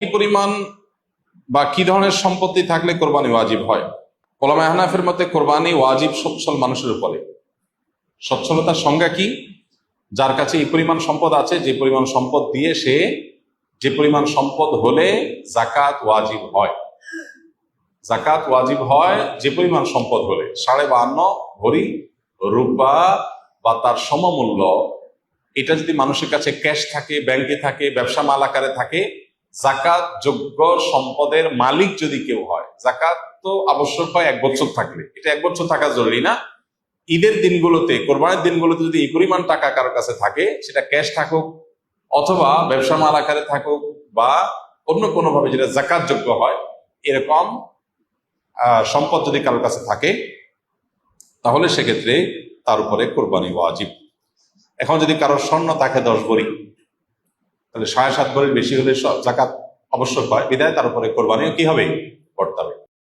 কি পরিমাণ বা কি ধরনের সম্পত্তি থাকলে কোরবানি ওয়াজিব হয়? ওলামা হানাফের মতে কোরবানি ওয়াজিব সচ্ছল মানুষের উপরে। সচ্ছলতার সংজ্ঞা কি? যার কাছে এই পরিমাণ সম্পদ আছে, যে পরিমাণ সম্পদ দিয়ে সে, যে পরিমাণ সম্পদ হলে জাকাত ওয়াজিব হয়। জাকাত ওয়াজিব হয় যে পরিমাণ সম্পদ হলে 52.5 ভরি রূপা বা তার সমমূল্য, এটা যদি মানুষের কাছে ক্যাশ থাকে, ব্যাংকে থাকে, ব্যবসা মাল আকারে থাকে, জাকাত যোগ্য সম্পদের মালিক যদি কেউ হয়, জাকাত তো আবশ্যক হয় 1 বছর থাকলে, এটা 1 বছর থাকা জরুরি না। ঈদের দিনগুলোতে, কোরবানির দিনগুলোতে যদি এই পরিমাণ টাকা কারোর কাছে থাকে, সেটা ক্যাশ থাকুক অথবা ব্যবসা মাল আকারে থাকুক বা অন্য কোনো ভাবে যেটা জাকাত যোগ্য হয়, এরকম সম্পদ যদি কারোর কাছে থাকে, তাহলে সেক্ষেত্রে তার উপরে কোরবানি ওয়াজিব। এখন যদি কারোর স্বর্ণ থাকে 10 ভরি, তাহলে 7.5 ভরির বেশি হলে জাকাত অবশ্যক হয়, বিধায় তার উপরে কোরবানিও কি হবে? করতে হবে।